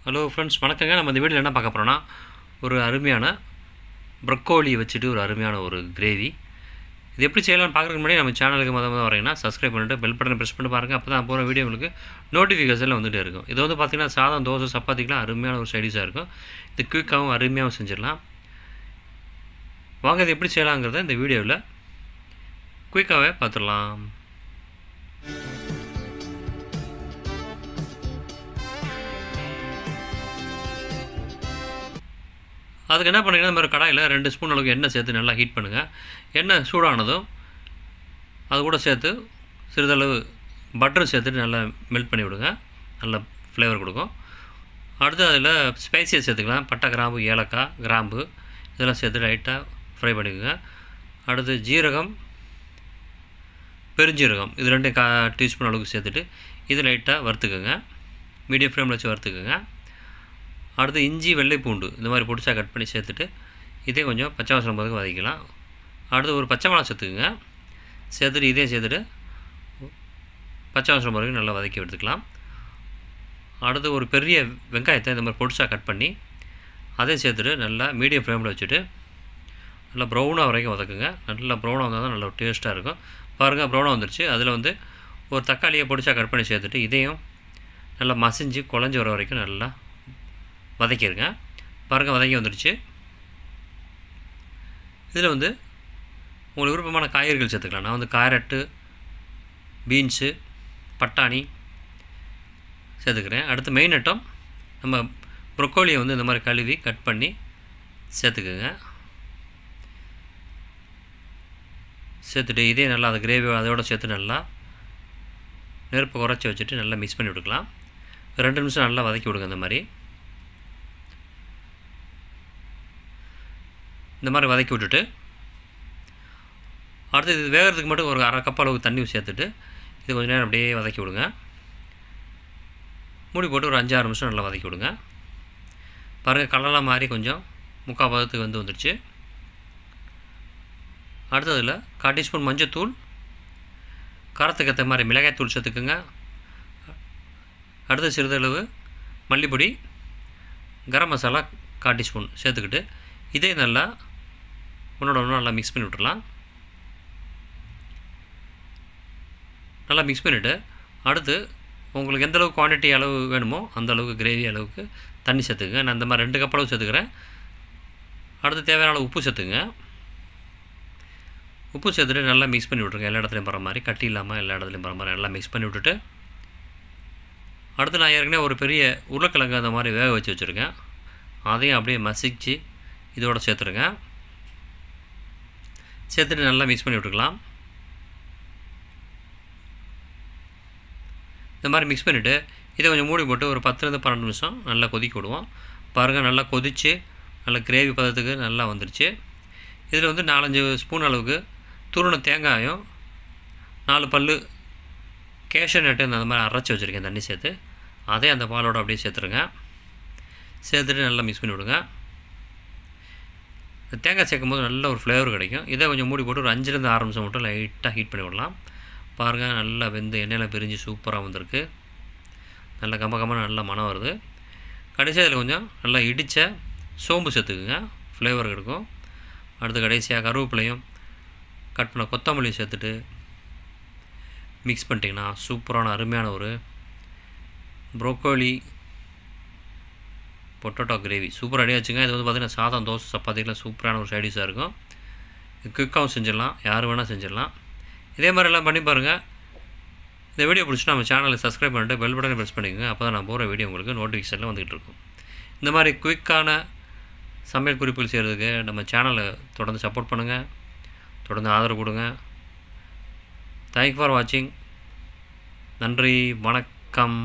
Hello friends, வணக்கங்க. நம்ம இந்த வீடியோவில் என்ன பார்க்க போகிறோன்னா, ஒரு அருமையான ப்ரொக்கோலி வச்சுட்டு ஒரு அருமையான ஒரு கிரேவி. இது எப்படி செய்யலாம்னு பார்க்குறதுக்கு முன்னாடி நம்ம சேனலுக்கு மொதல் வரீங்கன்னா சப்ஸ்கிரைப் பண்ணிட்டு பெல் பட்டனை ப்ரெஸ் பண்ணி பாருங்கள். அப்போ தான் போகிற வீடியோ உங்களுக்கு நோட்டிஃபிகேஷனில் வந்துகிட்டே இருக்கும். இது வந்து பார்த்திங்கன்னா சாதம், தோசை, சப்பாத்திக்கெலாம் அருமையான ஒரு சைடிஷாக இருக்கும். இது குயிக்காகவும் அருமையாகவும் செஞ்சிடலாம். வாங்க இது எப்படி செய்யலாங்கிறத இந்த வீடியோவில் குயிக்காகவே பார்த்துடலாம். அதுக்கு என்ன பண்ணுறீங்கன்னா, இந்த மாதிரி கடாயில் 2 ஸ்பூன் அளவுக்கு எண்ணெய் சேர்த்து நல்லா ஹீட் பண்ணுங்கள். எண்ணெய் சூடானதும் அது கூட சேர்த்து சிறிதளவு பட்டர் சேர்த்துட்டு நல்லா மெல்ட் பண்ணி விடுங்க. நல்லா ஃப்ளேவர் கொடுக்கும். அடுத்து அதில் ஸ்பைசியை சேர்த்துக்கலாம். பட்டை, கிராம்பு, ஏலக்காய், கிராம்பு இதெல்லாம் சேர்த்து லைட்டாக ஃப்ரை பண்ணிக்கோங்க. அடுத்து ஜீரகம், பெருஞ்சீரகம் இது 2 டீஸ்பூன் அளவுக்கு சேர்த்துட்டு இது லைட்டாக வறுத்துக்குங்க. மீடியம் ஃப்ளேமில் வச்சு வறுத்துக்குங்க. அடுத்து இஞ்சி, வெள்ளை பூண்டு இந்த மாதிரி பொடிச்சா கட் பண்ணி சேர்த்துட்டு இதே கொஞ்சம் பச்சை வாசனை போதுக்கு வதக்கிக்கலாம். அடுத்து ஒரு பச்சை மிளகா சேர்த்துக்குங்க. சேர்த்துட்டு இதே சேர்த்துட்டு பச்சை வாசனை போதுக்கு நல்லா வதக்கி எடுத்துக்கலாம். அடுத்து ஒரு பெரிய வெங்காயத்தை இந்த மாதிரி பொடிச்சா கட் பண்ணி அதையும் சேர்த்துட்டு நல்லா மீடியம் ஃப்ளேமில் வச்சுட்டு நல்லா ப்ரௌனாக வரைக்கும் வதக்குங்க. நல்லா ப்ரௌனாக வந்தால் தான் நல்லா டேஸ்ட்டாக இருக்கும். பாருங்கள், ப்ரௌனாக வந்துருச்சு. அதில் வந்து ஒரு தக்காளியை பொடிச்சா கட் பண்ணி சேர்த்துட்டு இதையும் நல்லா மசிஞ்சு குழஞ்சி வர வரைக்கும் நல்லா வதக்கிடுங்க. பாருங்கள், வதக்கி வந்துடுச்சு. இதில் வந்து உங்களுக்கு விருப்பமான காய்கறிகள் சேர்த்துக்கலாம். நான் வந்து கேரட்டு, பீன்ஸு, பட்டாணி சேர்த்துக்கிறேன். அடுத்து மெயின் ஐட்டம் நம்ம ப்ரொக்கோலியை வந்து இந்த மாதிரி கழுவி கட் பண்ணி சேர்த்துக்குங்க. சேர்த்துட்டு இதே நல்லா அந்த கிரேவி அதோடு சேர்த்து நல்லா நெருப்பை குறைச்சி வச்சுட்டு நல்லா மிக்ஸ் பண்ணி விட்டுக்கலாம். 2 நிமிஷம் நல்லா வதக்கி விடுங்க. இந்த மாதிரி வதக்கி விட்டுட்டு அடுத்து இது வேகிறதுக்கு மட்டும் ஒரு 1/2 கப் அளவுக்கு தண்ணி சேர்த்துட்டு இது கொஞ்சம் நேரம் அப்படியே வதக்கி விடுங்க. மூடி போட்டு ஒரு 5-6 நிமிஷம் நல்லா வதக்கி விடுங்க. பாருங்கள், கலரெலாம் மாறி கொஞ்சம் 3/4 பதத்துக்கு வந்துடுச்சு. அடுத்ததில் 1/4 டீஸ்பூன் மஞ்சத்தூள், காரத்துக்கு ஏற்ற மாதிரி மிளகாய்த்தூள் சேர்த்துக்குங்க. அடுத்து சிறிதளவு மல்லிப்பொடி, கரம் மசாலா 1/4 டீஸ்பூன் சேர்த்துக்கிட்டு இதே நல்லா ஒன்றோட ஒன்று நல்லா மிக்ஸ் பண்ணி விட்டுடலாம். நல்லா மிக்ஸ் பண்ணிவிட்டு அடுத்து உங்களுக்கு எந்த அளவுக்கு குவான்டிட்டி அளவு வேணுமோ அந்த அளவுக்கு கிரேவி அளவுக்கு தண்ணி சேர்த்துக்குங்க. நான் இந்த மாதிரி 2 கப் அளவு சேர்த்துக்கிறேன். அடுத்து தேவையான அளவு உப்பு சேர்த்துங்க. உப்பு சேர்த்துட்டு நல்லா மிக்ஸ் பண்ணி விட்ருங்க. எல்லா இடத்துலையும் போகிற மாதிரி, கட்டி இல்லாமல் எல்லா இடத்துலையும் போகிற மாதிரி நல்லா மிக்ஸ் பண்ணி விட்டுட்டு அடுத்து நான் ஏற்கனவே ஒரு பெரிய உருளைக்கிழங்கு அந்த மாதிரி வேக வச்சு வச்சுருக்கேன். அதையும் அப்படியே மசிச்சு இதோடு சேர்த்துருங்க. சேர்த்துட்டு நல்லா மிக்ஸ் பண்ணி விட்டுக்கலாம். இந்த மாதிரி மிக்ஸ் பண்ணிவிட்டு இதை கொஞ்சம் மூடி போட்டு ஒரு 10-12 நிமிஷம் நல்லா கொதிக்க விடுவோம். பாருங்கள், நல்லா கொதித்து நல்லா கிரேவி பதத்துக்கு நல்லா வந்துடுச்சு. இதில் வந்து 4-5 ஸ்பூன் அளவுக்கு துருவன தேங்காயும் 4 பல் கேஷ்யூ நட்டு அந்த மாதிரி அரைச்சி வச்சுருக்கேன் தண்ணி சேர்த்து. அதே அந்த பாலோடு அப்படியே சேர்த்துருங்க. சேர்த்துட்டு நல்லா மிக்ஸ் பண்ணி விடுங்க. தேங்காய் சேர்க்கும் போது நல்ல ஒரு ஃப்ளேவர் கிடைக்கும். இதை கொஞ்சம் மூடி போட்டு ஒரு 5-6 நிமிஷம் மட்டும் லைட்டாக ஹீட் பண்ணி விடலாம். பாருங்கள், நல்லா வெந்து எண்ணெயில் பிரிஞ்சு சூப்பராக வந்திருக்கு. நல்லா கம்ம நல்லா மனம் வருது. கடைசியாக இதில் கொஞ்சம் நல்லா இடித்த சோம்பு சேர்த்துக்குங்க, ஃப்ளேவர் கிடைக்கும். அடுத்து கடைசியாக கருவேப்பிலையும் கட் பண்ண கொத்தமல்லி சேர்த்துட்டு மிக்ஸ் பண்ணிட்டிங்கன்னா சூப்பரான அருமையான ஒரு broccoli potato gravy super ready ஆச்சுங்க. இது வந்து பார்த்திங்கன்னா சாதம், தோசை, சப்பாத்திக்கெலாம் சூப்பரான ஒரு சைடிஷாக இருக்கும். இது குயிக்காகவும் செஞ்சிடலாம், யார் வேணால் செஞ்சிடலாம். இதே மாதிரிலாம் பண்ணி பாருங்கள். இந்த வீடியோ பிடிச்சிட்டு நம்ம சேனலை சப்ஸ்கிரைப் பண்ணிட்டு பெல் பட்டனை ப்ரெஸ் பண்ணிக்கோங்க. அப்போ தான் நான் போகிற வீடியோ உங்களுக்கு நோட்டிஃபிகேஷனில் வந்துகிட்டு இருக்கும். இந்த மாதிரி குயிக்கான சமையல் குறிப்புகள் செய்கிறதுக்கு நம்ம சேனலை தொடர்ந்து சப்போர்ட் பண்ணுங்கள், தொடர்ந்து ஆதரவு கொடுங்க. தேங்க்யூ ஃபார் வாட்சிங். நன்றி, வணக்கம்.